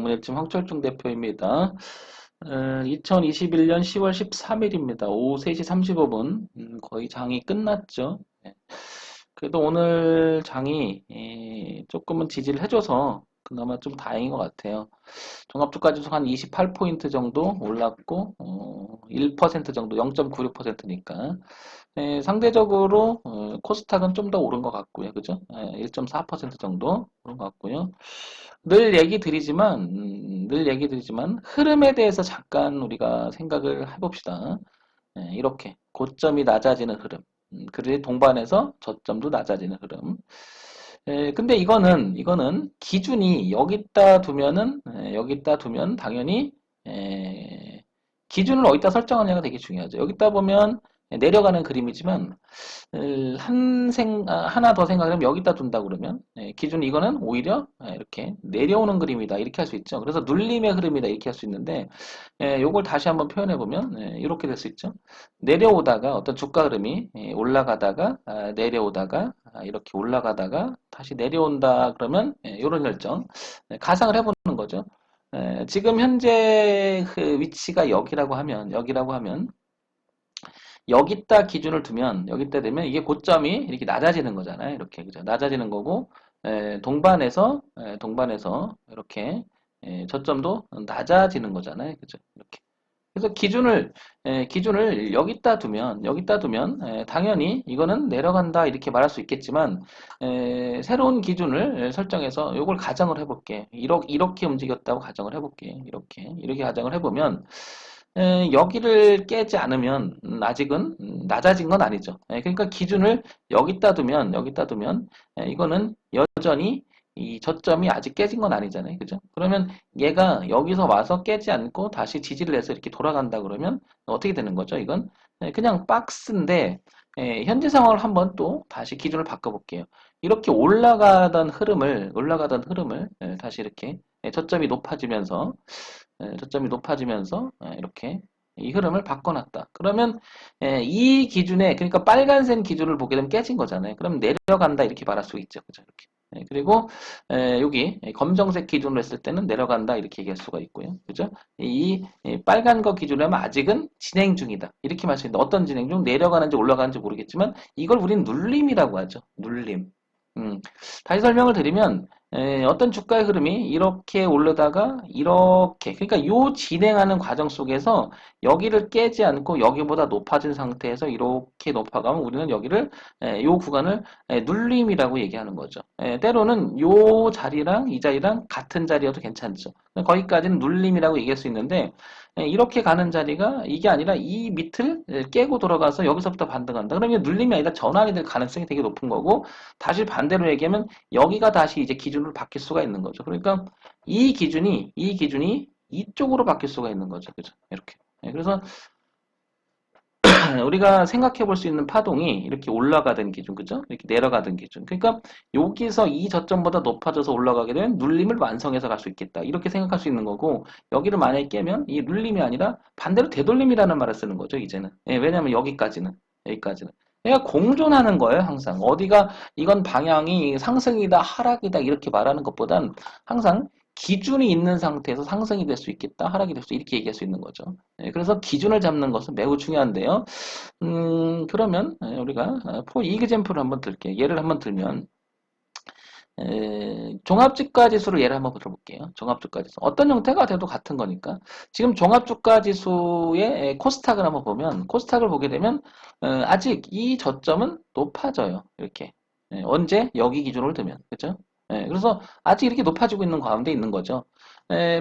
재무일침 황철중 대표입니다. 2021년 10월 13일입니다. 오후 3시 35분. 거의 장이 끝났죠. 네. 그래도 오늘 장이 조금은 지지를 해줘서 그나마 좀 다행인 것 같아요. 종합주가지수 한 28포인트 정도 올랐고 1% 정도 0.96%니까 상대적으로 코스닥은 좀 더 오른 것 같고요. 그죠? 1.4% 정도 오른 것 같고요. 늘 얘기 드리지만 흐름에 대해서 잠깐 우리가 생각을 해봅시다. 이렇게 고점이 낮아지는 흐름. 그리고 동반해서 저점도 낮아지는 흐름. 근데 이거는 기준이 여기다 두면 당연히 기준을 어디다 설정하냐가 되게 중요하죠. 여기다 보면 내려가는 그림이지만 하나 더 생각을 하면 여기다 둔다 그러면 기준 이거는 오히려 이렇게 내려오는 그림이다 이렇게 할 수 있죠. 그래서 눌림의 흐름이다 이렇게 할 수 있는데 요걸 다시 한번 표현해 보면 이렇게 될 수 있죠. 내려오다가 어떤 주가 흐름이 올라가다가 내려오다가 이렇게 올라가다가 다시 내려온다 그러면 이런 결정 가상을 해보는 거죠. 지금 현재 그 위치가 여기라고 하면 여기다 기준을 두면 여기다 되면 이게 고점이 이렇게 낮아지는 거잖아요. 이렇게 그죠? 낮아지는 거고 동반해서 이렇게 저점도 낮아지는 거잖아요. 그죠? 이렇게. 그래서 기준을 여기다 두면 당연히 이거는 내려간다 이렇게 말할 수 있겠지만 새로운 기준을 설정해서 이걸 가정을 해볼게. 이렇게 움직였다고 가정을 해볼게. 이렇게 가정을 해보면 여기를 깨지 않으면 아직은 낮아진 건 아니죠. 그러니까 기준을 여기다 두면 이거는 여전히 이 저점이 아직 깨진 건 아니잖아요. 그죠? 그러면 얘가 여기서 와서 깨지 않고 다시 지지를 해서 이렇게 돌아간다 그러면 어떻게 되는 거죠? 이건 그냥 박스인데 현재 상황을 한번 또 다시 기준을 바꿔볼게요. 이렇게 올라가던 흐름을 다시 이렇게 저점이 높아지면서 이렇게 이 흐름을 바꿔놨다. 그러면 이 기준에 그러니까 빨간색 기준을 보게 되면 깨진 거잖아요. 그럼 내려간다 이렇게 말할 수 있죠. 그죠? 이렇게. 그리고 여기 검정색 기준으로 했을 때는 내려간다 이렇게 얘기할 수가 있고요. 그죠? 이 빨간 거 기준으로 하면 아직은 진행 중이다. 이렇게 말할 수 있는데 어떤 진행 중? 내려가는지 올라가는지 모르겠지만 이걸 우리는 눌림이라고 하죠. 눌림. 다시 설명을 드리면 어떤 주가의 흐름이 이렇게 오르다가 이렇게 그러니까 요 진행하는 과정 속에서 여기를 깨지 않고 여기보다 높아진 상태에서 이렇게 높아가면 우리는 여기를 요 구간을 눌림이라고 얘기하는 거죠. 때로는 요 자리랑 이 자리랑 같은 자리여도 괜찮죠. 거기까지는 눌림이라고 얘기할 수 있는데 이렇게 가는 자리가 이게 아니라 이 밑을 깨고 돌아가서 여기서부터 반등한다. 그러면 눌림이 아니라 전환이 될 가능성이 되게 높은 거고 다시 반대로 얘기하면 여기가 다시 이제 기준으로 바뀔 수가 있는 거죠. 그러니까 이 기준이 이쪽으로 바뀔 수가 있는 거죠. 그죠? 이렇게. 그래서 우리가 생각해 볼 수 있는 파동이 이렇게 올라가던 기준, 그죠? 이렇게 내려가던 기준. 그러니까 여기서 이 저점보다 높아져서 올라가게 되면 눌림을 완성해서 갈 수 있겠다. 이렇게 생각할 수 있는 거고 여기를 만약에 깨면 이 눌림이 아니라 반대로 되돌림이라는 말을 쓰는 거죠. 이제는. 왜냐하면 여기까지는. 그러니까 공존하는 거예요. 항상. 어디가 이건 방향이 상승이다, 하락이다 이렇게 말하는 것보단 항상 기준이 있는 상태에서 상승이 될 수 있겠다, 하락이 될 수 이렇게 얘기할 수 있는 거죠. 그래서 기준을 잡는 것은 매우 중요한데요. 그러면 우리가 이그젬플을 한번 들게요. 예를 한번 들면 종합주가지수를 예를 한번 들어볼게요. 종합주가지수 어떤 형태가 돼도 같은 거니까 지금 종합주가지수의 코스닥을 한번 보면 코스닥을 보게 되면 아직 이 저점은 높아져요. 이렇게 언제 여기 기준으로 두면 그렇죠? 그래서 아직 이렇게 높아지고 있는 가운데 있는 거죠.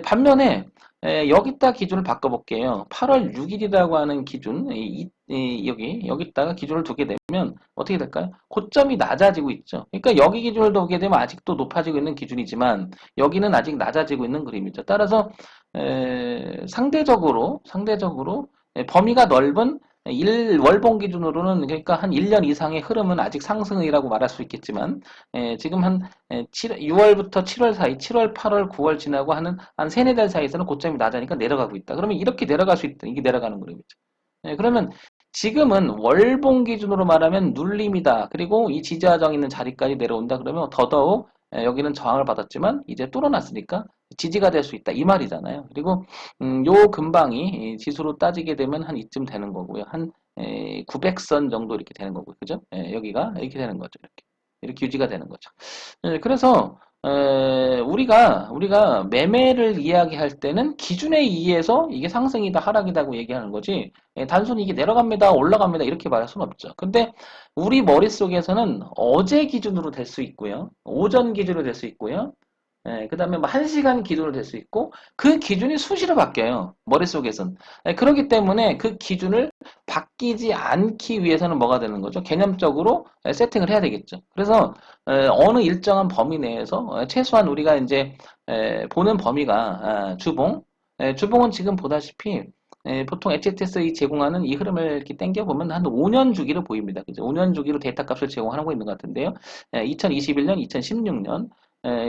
반면에 여기다 기준을 바꿔볼게요. 8월 6일이라고 하는 기준, 여기다가 기준을 두게 되면 어떻게 될까요? 고점이 낮아지고 있죠. 그러니까 여기 기준을 두게 되면 아직도 높아지고 있는 기준이지만 여기는 아직 낮아지고 있는 그림이죠. 따라서 상대적으로 범위가 넓은 월봉 기준으로는 그러니까 한 1년 이상의 흐름은 아직 상승이라고 말할 수 있겠지만 지금 한 6월부터 7월 사이, 7월, 8월, 9월 지나고 한 세네 달 사이에서는 고점이 낮으니까 내려가고 있다. 그러면 이렇게 내려갈 수 있다. 이게 내려가는 그림이죠. 그러면 지금은 월봉 기준으로 말하면 눌림이다. 그리고 이 지지하정 있는 자리까지 내려온다. 그러면 더더욱 여기는 저항을 받았지만 이제 뚫어놨으니까 지지가 될 수 있다 이 말이잖아요. 그리고 요 근방이 지수로 따지게 되면 한 이쯤 되는 거고요. 한 900선 정도 이렇게 되는 거고요. 그죠? 여기가 이렇게 되는 거죠. 이렇게 유지가 되는 거죠. 그래서 우리가 매매를 이야기할 때는 기준에 의해서 이게 상승이다 하락이다고 얘기하는 거지 단순히 이게 내려갑니다 올라갑니다 이렇게 말할 수는 없죠. 근데 우리 머릿속에서는 어제 기준으로 될 수 있고요. 오전 기준으로 될 수 있고요. 그 다음에 뭐 1시간 기준으로 될 수 있고 그 기준이 수시로 바뀌어요. 머릿속에선. 그렇기 때문에 그 기준을 바뀌지 않기 위해서는 뭐가 되는 거죠? 개념적으로 세팅을 해야 되겠죠. 그래서 어느 일정한 범위 내에서 최소한 우리가 이제 보는 범위가 주봉. 주봉은 지금 보다시피 보통 HTS 제공하는 이 흐름을 이렇게 당겨보면 한 5년 주기로 보입니다. 그죠? 5년 주기로 데이터 값을 제공하고 있는 것 같은데요. 2021년, 2016년,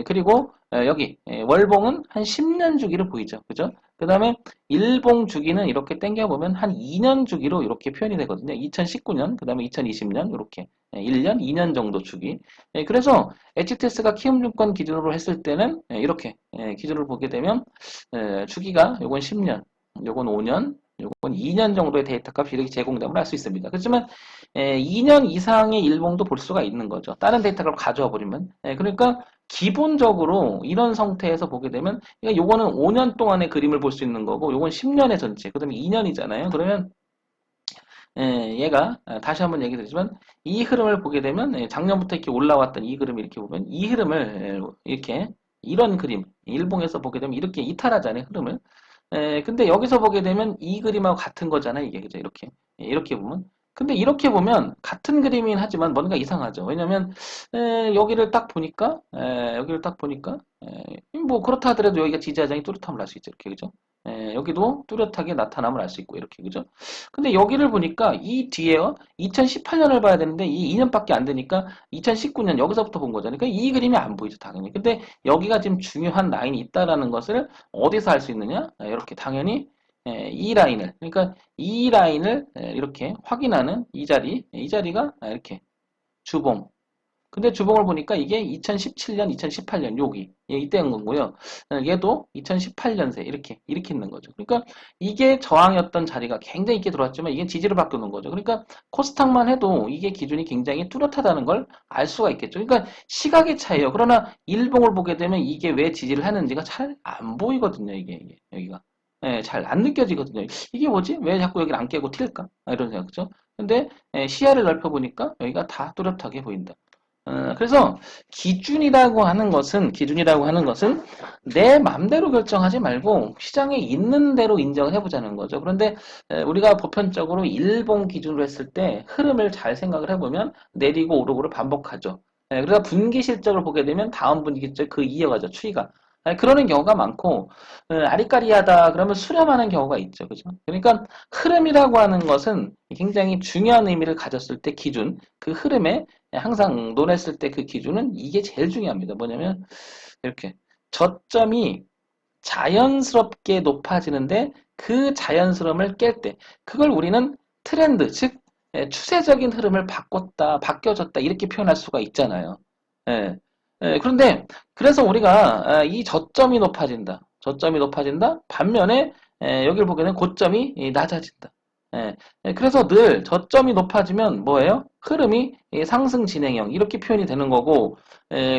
그리고 여기 월봉은 한 10년 주기로 보이죠. 그죠? 그 다음에 일봉 주기는 이렇게 당겨보면 한 2년 주기로 이렇게 표현이 되거든요. 2019년, 그 다음에 2020년 이렇게 1년, 2년 정도 주기. 그래서 HTS가 키움증권 기준으로 했을 때는 이렇게 기준을 보게 되면 주기가 요건 10년, 요건 5년, 요건 2년 정도의 데이터 값이 이렇게 제공됨을 알 수 있습니다. 그렇지만 2년 이상의 일봉도 볼 수가 있는 거죠. 다른 데이터를 가져와 버리면. 그러니까 기본적으로 이런 상태에서 보게 되면 그러니까 요거는 5년 동안의 그림을 볼 수 있는 거고 요건 10년의 전체 그 다음에 2년이잖아요. 그러면 얘가 다시 한번 얘기 드리지만 이 흐름을 보게 되면 작년부터 이렇게 올라왔던 이 그림을 이렇게 보면 이 흐름을 이렇게 이런 그림 일봉에서 보게 되면 이렇게 이탈하잖아요. 흐름을. 근데 여기서 보게 되면 이 그림하고 같은 거잖아요. 이게 그죠? 이렇게 보면. 근데 이렇게 보면 같은 그림이긴 하지만 뭔가 이상하죠. 왜냐면 여기를 딱 보니까 뭐 그렇다 하더라도 여기가 지지하장이 뚜렷함을 알 수 있죠. 이렇게 그죠? 여기도 뚜렷하게 나타남을 알 수 있고 이렇게 그죠? 근데 여기를 보니까 이 뒤에요. 2018년을 봐야 되는데 이 2년밖에 안 되니까 2019년 여기서부터 본 거잖아요. 그러니까 이 그림이 안 보이죠, 당연히. 근데 여기가 지금 중요한 라인이 있다라는 것을 어디서 알 수 있느냐? 이렇게 당연히 이 라인을 그러니까 이 라인을 이렇게 확인하는 이 자리가 이렇게 주봉. 근데 주봉을 보니까 이게 2017년, 2018년 여기 이때인 거고요. 얘도 2018년세 이렇게 있는 거죠. 그러니까 이게 저항이었던 자리가 굉장히 있게 들어왔지만 이게 지지로 바꾸는 거죠. 그러니까 코스닥만 해도 이게 기준이 굉장히 뚜렷하다는 걸 알 수가 있겠죠. 그러니까 시각의 차이예요. 그러나 일봉을 보게 되면 이게 왜 지지를 하는지가 잘 안 보이거든요. 이게 여기가. 잘 안 느껴지거든요. 이게 뭐지? 왜 자꾸 여기를 안 깨고 튈까? 이런 생각이죠. 근데 시야를 넓혀보니까 여기가 다 뚜렷하게 보인다. 그래서 기준이라고 하는 것은 내 맘대로 결정하지 말고 시장에 있는 대로 인정을 해보자는 거죠. 그런데 우리가 보편적으로 일봉 기준으로 했을 때 흐름을 잘 생각을 해보면 내리고 오르고를 반복하죠. 그래서 분기 실적을 보게 되면 다음 분기 실적 그 이어가죠. 추이가. 그러는 경우가 많고 아리까리하다 그러면 수렴하는 경우가 있죠. 그죠? 그러니까 흐름이라고 하는 것은 굉장히 중요한 의미를 가졌을 때 기준, 그 흐름에 항상 논했을 때 그 기준은 이게 제일 중요합니다. 뭐냐면 이렇게 저점이 자연스럽게 높아지는데 그 자연스러움을 깰 때 그걸 우리는 트렌드, 즉 추세적인 흐름을 바꿨다, 바뀌어졌다 이렇게 표현할 수가 있잖아요. 예. 그런데 그래서 우리가 이 저점이 높아진다. 저점이 높아진다. 반면에 여기를 보게 되면 고점이 낮아진다. 그래서 늘 저점이 높아지면 뭐예요? 흐름이 상승 진행형 이렇게 표현이 되는 거고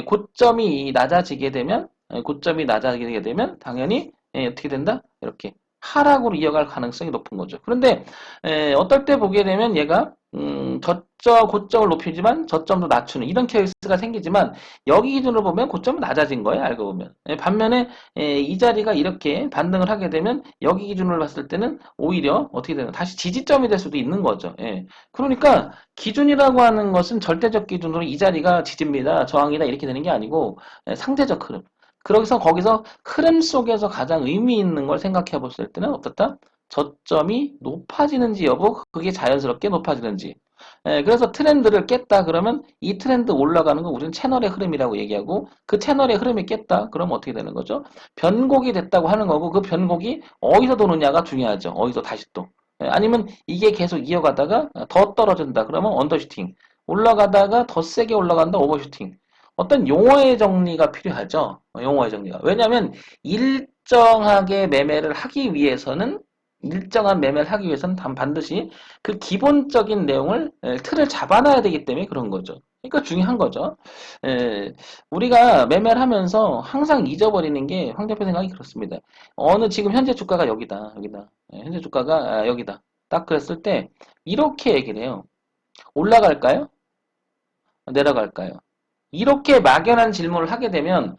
고점이 낮아지게 되면 당연히 어떻게 된다? 이렇게 하락으로 이어갈 가능성이 높은 거죠. 그런데 어떨 때 보게 되면 얘가 고점을 높이지만 저점도 낮추는 이런 케이스가 생기지만 여기 기준으로 보면 고점은 낮아진 거예요. 알고 보면. 반면에 이 자리가 이렇게 반등을 하게 되면 여기 기준으로 봤을 때는 오히려 어떻게 되나 다시 지지점이 될 수도 있는 거죠. 그러니까 기준이라고 하는 것은 절대적 기준으로 이 자리가 지지입니다. 저항이다 이렇게 되는 게 아니고 상대적 흐름. 그래서 거기서 흐름 속에서 가장 의미 있는 걸 생각해 봤을 때는 어떻다? 저점이 높아지는지 여부, 그게 자연스럽게 높아지는지. 그래서 트렌드를 깼다 그러면 이 트렌드 올라가는 거 우리는 채널의 흐름이라고 얘기하고 그 채널의 흐름이 깼다 그러면 어떻게 되는 거죠? 변곡이 됐다고 하는 거고 그 변곡이 어디서 도느냐가 중요하죠. 어디서 다시 또. 아니면 이게 계속 이어가다가 더 떨어진다 그러면 언더슈팅. 올라가다가 더 세게 올라간다 오버슈팅. 어떤 용어의 정리가 필요하죠. 용어의 정리가. 왜냐하면 일정하게 매매를 하기 위해서는 일정한 매매를 하기 위해서는 반드시 그 기본적인 내용을 틀을 잡아놔야 되기 때문에 그런 거죠. 그러니까 중요한 거죠. 우리가 매매를 하면서 항상 잊어버리는 게 황 대표 생각이 그렇습니다. 어느 지금 현재 주가가 여기다, 여기다. 현재 주가가 여기다. 딱 그랬을 때 이렇게 얘기를 해요. 올라갈까요? 내려갈까요? 이렇게 막연한 질문을 하게 되면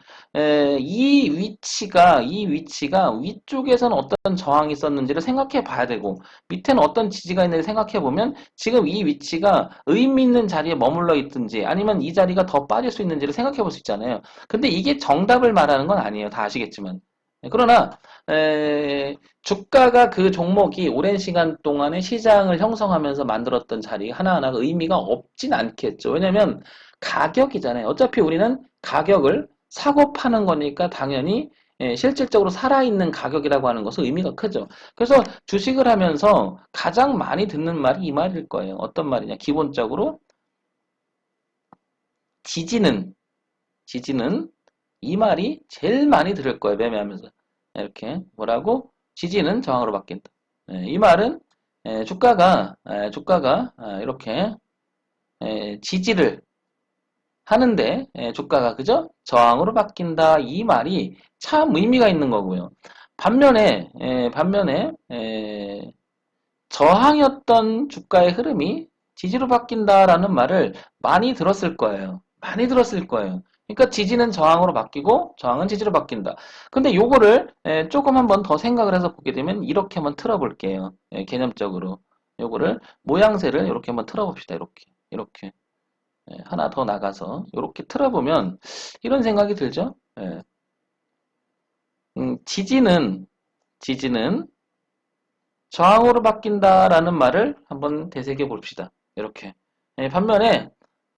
이 위치가 위쪽에서는 어떤 저항이 있었는지를 생각해 봐야 되고 밑에는 어떤 지지가 있는지 생각해 보면 지금 이 위치가 의미 있는 자리에 머물러 있든지 아니면 이 자리가 더 빠질 수 있는지를 생각해 볼 수 있잖아요. 근데 이게 정답을 말하는 건 아니에요. 다 아시겠지만. 그러나 주가가 그 종목이 오랜 시간 동안에 시장을 형성하면서 만들었던 자리 하나하나가 의미가 없진 않겠죠. 왜냐하면 가격이잖아요. 어차피 우리는 가격을 사고 파는 거니까 당연히 실질적으로 살아있는 가격이라고 하는 것은 의미가 크죠. 그래서 주식을 하면서 가장 많이 듣는 말이 이 말일 거예요. 어떤 말이냐? 기본적으로 지지는 지지는 이 말이 제일 많이 들을 거예요. 매매하면서. 이렇게 뭐라고? 지지는 저항으로 바뀐다. 이 말은 주가가 이렇게 지지를 하는데 주가가 그죠? 저항으로 바뀐다. 이 말이 참 의미가 있는 거고요. 반면에 저항이었던 주가의 흐름이 지지로 바뀐다라는 말을 많이 들었을 거예요. 많이 들었을 거예요. 그러니까 지지는 저항으로 바뀌고 저항은 지지로 바뀐다. 근데 요거를 조금 한번 더 생각을 해서 보게 되면 이렇게 한번 틀어볼게요. 개념적으로. 요거를 모양새를 이렇게 한번 틀어봅시다. 이렇게. 하나 더 나가서 이렇게 틀어보면 이런 생각이 들죠. 지지는 저항으로 바뀐다라는 말을 한번 되새겨 봅시다. 이렇게. 반면에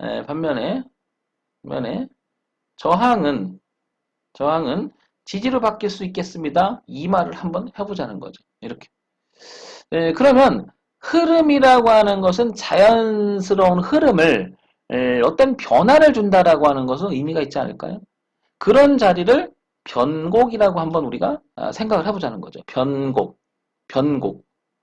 예, 반면에 반면에 저항은 지지로 바뀔 수 있겠습니다. 이 말을 한번 해보자는 거죠. 이렇게. 그러면 흐름이라고 하는 것은 자연스러운 흐름을 어떤 변화를 준다라고 하는 것은 의미가 있지 않을까요? 그런 자리를 변곡이라고 한번 우리가 생각을 해보자는 거죠. 변곡.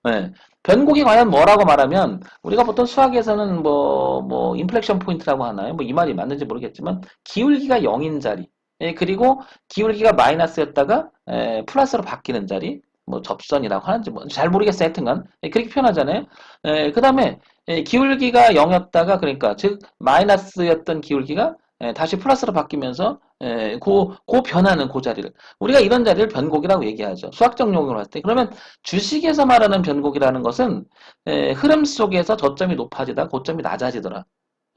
네. 변곡이 과연 뭐라고 말하면 우리가 보통 수학에서는 뭐 인플렉션 포인트라고 하나요? 뭐 이 말이 맞는지 모르겠지만 기울기가 0인 자리. 그리고 기울기가 마이너스였다가 플러스로 바뀌는 자리. 뭐 접선이라고 하는지 뭐 잘 모르겠어요. 하여튼간 그렇게 표현하잖아요. 그다음에 기울기가 0이었다가 그러니까 즉 마이너스였던 기울기가 다시 플러스로 바뀌면서 그 변하는 그 자리를 우리가 이런 자리를 변곡이라고 얘기하죠. 수학적 용어로 할 때. 그러면 주식에서 말하는 변곡이라는 것은 흐름 속에서 저점이 높아지다 고점이 낮아지더라.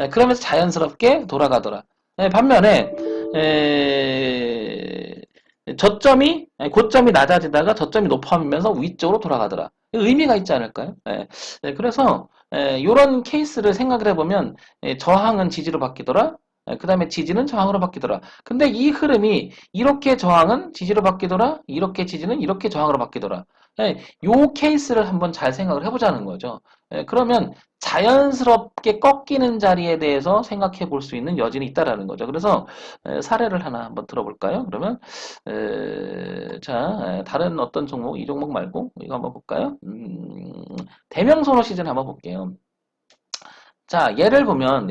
그러면서 자연스럽게 돌아가더라. 반면에 에, 고점이 낮아지다가 저점이 높아지면서 위쪽으로 돌아가더라. 의미가 있지 않을까요? 그래서 이런 케이스를 생각을 해보면 저항은 지지로 바뀌더라. 그 다음에 지지는 저항으로 바뀌더라. 근데 이 흐름이 이렇게 저항은 지지로 바뀌더라. 이렇게 지지는 이렇게 저항으로 바뀌더라. 요 케이스를 한번 잘 생각을 해보자는 거죠. 그러면 자연스럽게 꺾이는 자리에 대해서 생각해 볼 수 있는 여지는 있다라는 거죠. 그래서 사례를 하나 한번 들어볼까요? 그러면 자 다른 어떤 종목 이 종목 말고 이거 한번 볼까요? 대명소노 시즌 한번 볼게요. 자 예를 보면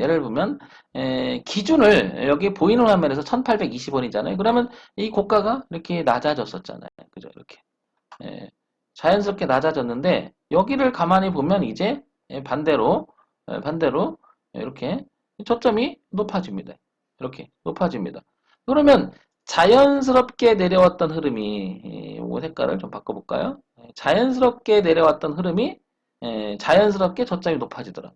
기준을 여기 보이는 화면에서 1820원이잖아요. 그러면 이 고가가 이렇게 낮아졌었잖아요. 그죠? 이렇게 자연스럽게 낮아졌는데 여기를 가만히 보면 이제 반대로 이렇게 초점이 높아집니다. 이렇게 높아집니다. 그러면 자연스럽게 내려왔던 흐름이 요 색깔을 좀 바꿔볼까요? 자연스럽게 내려왔던 흐름이 자연스럽게 저점이 높아지더라.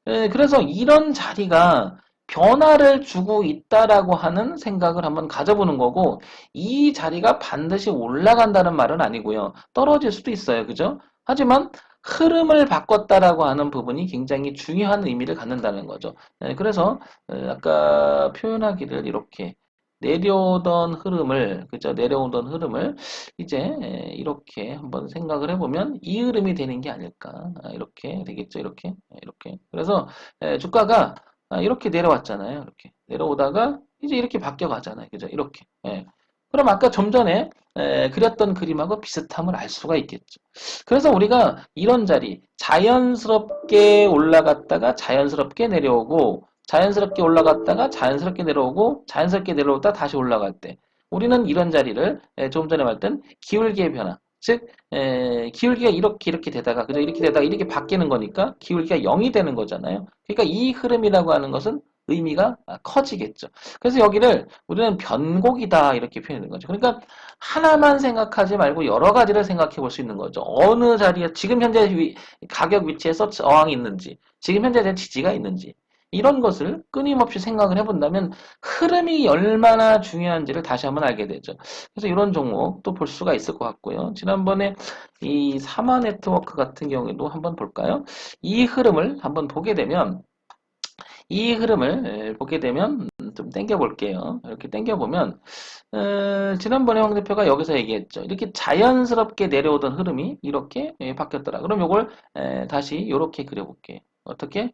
그래서 이런 자리가 변화를 주고 있다라고 하는 생각을 한번 가져보는 거고 이 자리가 반드시 올라간다는 말은 아니고요. 떨어질 수도 있어요. 그죠? 하지만 흐름을 바꿨다라고 하는 부분이 굉장히 중요한 의미를 갖는다는 거죠. 그래서 아까 표현하기를 이렇게 내려오던 흐름을 이제 이렇게 한번 생각을 해보면 이 흐름이 되는 게 아닐까. 이렇게 되겠죠. 이렇게. 그래서 주가가 이렇게 내려왔잖아요. 이렇게 내려오다가 이제 이렇게 바뀌어 가잖아요. 그죠? 이렇게. 예. 그럼 아까 좀 전에 그렸던 그림하고 비슷함을 알 수가 있겠죠. 그래서 우리가 이런 자리, 자연스럽게 올라갔다가 자연스럽게 내려오고, 자연스럽게 올라갔다가 자연스럽게 내려오고, 자연스럽게 내려오다 다시 올라갈 때, 우리는 이런 자리를 조금 전에 말했던 기울기의 변화, 즉 기울기가 이렇게 되다가 그죠? 이렇게 되다가 이렇게 바뀌는 거니까 기울기가 0이 되는 거잖아요. 그러니까 이 흐름이라고 하는 것은 의미가 커지겠죠. 그래서 여기를 우리는 변곡이다 이렇게 표현하는 거죠. 그러니까 하나만 생각하지 말고 여러 가지를 생각해 볼 수 있는 거죠. 어느 자리에 지금 현재 가격 위치에서 저항이 있는지, 지금 현재 된 지지가 있는지 이런 것을 끊임없이 생각을 해본다면 흐름이 얼마나 중요한지를 다시 한번 알게 되죠. 그래서 이런 종목도 볼 수가 있을 것 같고요. 지난번에 이 사마 네트워크 같은 경우에도 한번 볼까요? 이 흐름을 한번 보게 되면 이 흐름을 보게 되면 좀 당겨 볼게요. 이렇게 당겨 보면 지난번에 황 대표가 여기서 얘기했죠. 이렇게 자연스럽게 내려오던 흐름이 이렇게 바뀌었더라. 그럼 요걸 다시 이렇게 그려볼게요. 어떻게?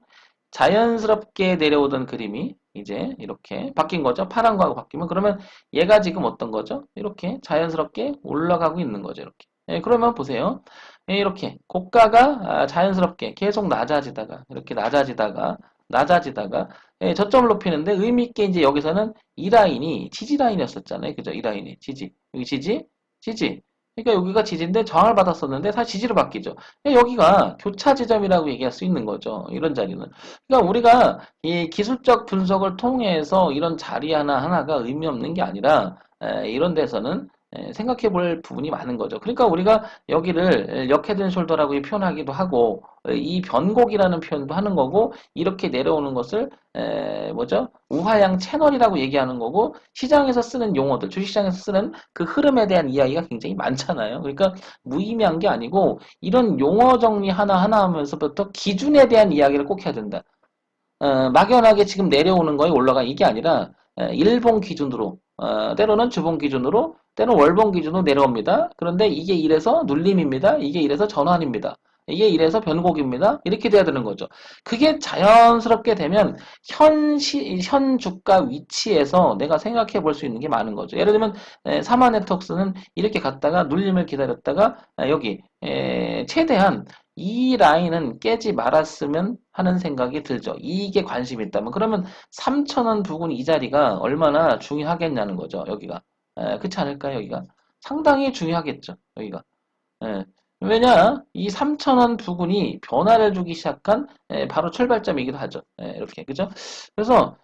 자연스럽게 내려오던 그림이 이제 이렇게 바뀐 거죠. 파란 거하고 바뀌면 그러면 얘가 지금 어떤 거죠? 이렇게 자연스럽게 올라가고 있는 거죠. 이렇게. 그러면 보세요. 이렇게 고가가 자연스럽게 계속 낮아지다가 이렇게 낮아지다가 저점을 높이는데 의미 있게 이제 여기서는 이 라인이 지지 라인이었었잖아요. 그죠? 이 라인이 지지. 여기 지지, 지지. 그러니까 여기가 지지인데 저항을 받았었는데 다시 지지로 바뀌죠. 여기가 교차 지점이라고 얘기할 수 있는 거죠. 이런 자리는. 그러니까 우리가 이 기술적 분석을 통해서 이런 자리 하나하나가 의미 없는 게 아니라 이런 데서는 생각해 볼 부분이 많은 거죠. 그러니까 우리가 여기를 역헤드 숄더라고 표현하기도 하고 이 변곡이라는 표현도 하는 거고 이렇게 내려오는 것을 뭐죠? 우하향 채널이라고 얘기하는 거고 시장에서 쓰는 용어들, 주식시장에서 쓰는 그 흐름에 대한 이야기가 굉장히 많잖아요. 그러니까 무의미한 게 아니고 이런 용어 정리 하나하나 하면서부터 기준에 대한 이야기를 꼭 해야 된다. 막연하게 지금 내려오는 거에 올라가 이게 아니라 일봉 기준으로 때로는 주봉 기준으로 때로는 월봉 기준으로 내려옵니다. 그런데 이게 이래서 눌림입니다. 이게 이래서 전환입니다. 이게 이래서 변곡입니다. 이렇게 돼야 되는 거죠. 그게 자연스럽게 되면 현 주가 위치에서 내가 생각해 볼 수 있는 게 많은 거죠. 예를 들면 사마 네트워크스는 이렇게 갔다가 눌림을 기다렸다가 여기 최대한 이 라인은 깨지 말았으면 하는 생각이 들죠. 이게 관심이 있다면. 그러면 3,000원 부근 이 자리가 얼마나 중요하겠냐는 거죠. 여기가. 그렇지 않을까요? 여기가. 상당히 중요하겠죠. 여기가. 예. 왜냐? 이 3,000원 부근이 변화를 주기 시작한 바로 출발점이기도 하죠. 이렇게. 그죠? 그래서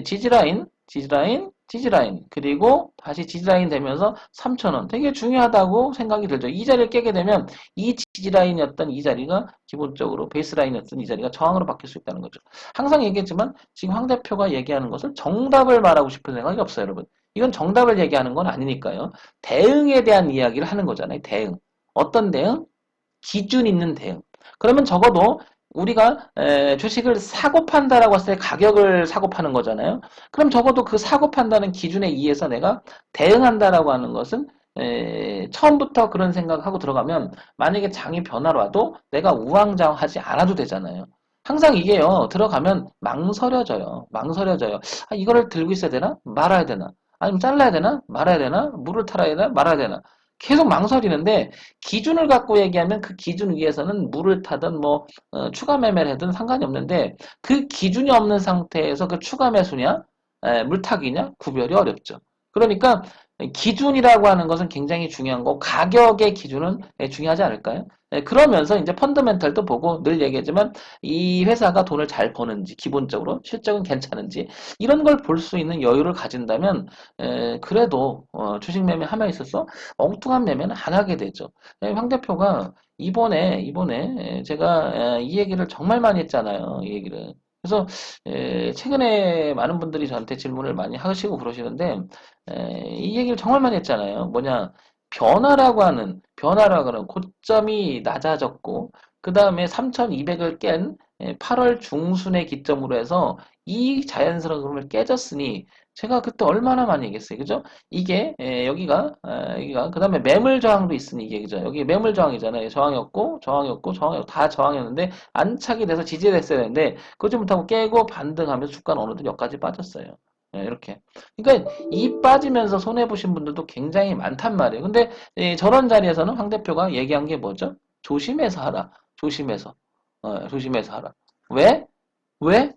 지지라인, 지지라인, 지지라인, 그리고 다시 지지라인 되면서 3,000원. 되게 중요하다고 생각이 들죠. 이 자리를 깨게 되면 이 지지라인이었던 이 자리가 기본적으로 베이스라인이었던 이 자리가 저항으로 바뀔 수 있다는 거죠. 항상 얘기했지만 지금 황 대표가 얘기하는 것은 정답을 말하고 싶은 생각이 없어요, 여러분. 이건 정답을 얘기하는 건 아니니까요. 대응에 대한 이야기를 하는 거잖아요. 대응. 어떤 대응? 기준 있는 대응. 그러면 적어도 우리가 주식을 사고 판다라고 했을 때 가격을 사고 파는 거잖아요. 그럼 적어도 그 사고 판다는 기준에 의해서 내가 대응한다라고 하는 것은 처음부터 그런 생각하고 들어가면 만약에 장이 변화로 와도 내가 우왕좌왕하지 않아도 되잖아요. 항상 이게요. 들어가면 망설여져요. 망설여져요. 아, 이거를 들고 있어야 되나? 말아야 되나? 아니면 잘라야 되나? 말아야 되나? 물을 탈아야 되나? 말아야 되나? 계속 망설이는데 기준을 갖고 얘기하면 그 기준 위에서는 물을 타든 뭐 추가 매매를 하든 상관이 없는데 그 기준이 없는 상태에서 그 추가 매수냐 물타기냐 구별이 어렵죠. 그러니까 기준이라고 하는 것은 굉장히 중요한 거고 가격의 기준은 중요하지 않을까요? 그러면서 이제 펀더멘털도 보고 늘 얘기하지만 이 회사가 돈을 잘 버는지 기본적으로 실적은 괜찮은지 이런 걸 볼 수 있는 여유를 가진다면 그래도 주식 매매 함에 있어서 엉뚱한 매매는 안 하게 되죠. 황 대표가 이번에 제가 이 얘기를 정말 많이 했잖아요. 이 얘기를. 그래서 최근에 많은 분들이 저한테 질문을 많이 하시고 그러시는데 이 얘기를 정말 많이 했잖아요. 뭐냐 변화라고 하는 고점이 낮아졌고 그 다음에 3,200을 깬 8월 중순의 기점으로 해서 이 자연스러운 흐름을 깨졌으니 제가 그때 얼마나 많이 얘기했어요. 그죠? 이게 여기가 그 다음에 매물 저항도 있으니 이게 그죠? 여기 매물 저항이잖아요. 저항이었고 다 저항이었는데 안착이 돼서 지지됐어야 되는데 그거 좀 못하고 깨고 반등하면서 주가는 어느덧 여기까지 빠졌어요. 이렇게. 그러니까 이 빠지면서 손해보신 분들도 굉장히 많단 말이에요. 근데 저런 자리에서는 황 대표가 얘기한 게 뭐죠? 조심해서 하라. 조심해서. 조심해서 하라. 왜? 왜?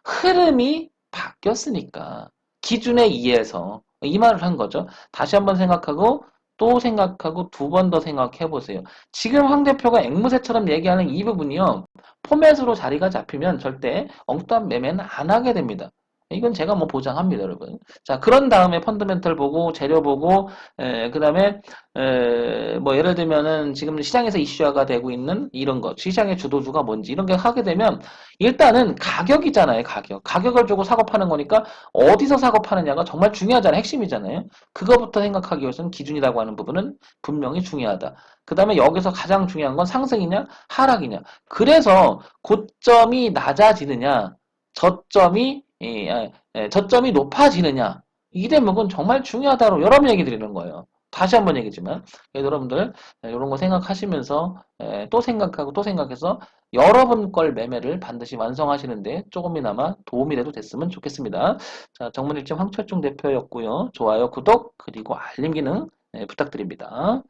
흐름이 바뀌었으니까. 기준에 의해서. 이 말을 한 거죠. 다시 한번 생각하고 또 생각하고 두 번 더 생각해 보세요. 지금 황 대표가 앵무새처럼 얘기하는 이 부분이요. 포맷으로 자리가 잡히면 절대 엉뚱한 매매는 안 하게 됩니다. 이건 제가 뭐 보장합니다, 여러분. 자, 그런 다음에 펀더멘털 보고, 재료 보고, 그 다음에, 뭐, 예를 들면은 지금 시장에서 이슈화가 되고 있는 이런 것, 시장의 주도주가 뭔지 이런 게 하게 되면 일단은 가격이잖아요, 가격. 가격을 주고 사고 파는 거니까 어디서 사고 파느냐가 정말 중요하잖아요, 핵심이잖아요. 그거부터 생각하기 위해서는 기준이라고 하는 부분은 분명히 중요하다. 그 다음에 여기서 가장 중요한 건 상승이냐, 하락이냐. 그래서 고점이 낮아지느냐, 저점이 저점이 높아지느냐 이 대목은 정말 중요하다고 여러 번 얘기 드리는 거예요. 다시 한번 얘기지만 여러분들 이런 거 생각하시면서 또 생각하고 또 생각해서 여러분 걸 매매를 반드시 완성하시는데 조금이나마 도움이 돼도 됐으면 좋겠습니다. 자, 정문일점 황철중 대표였고요. 좋아요, 구독 그리고 알림 기능 부탁드립니다.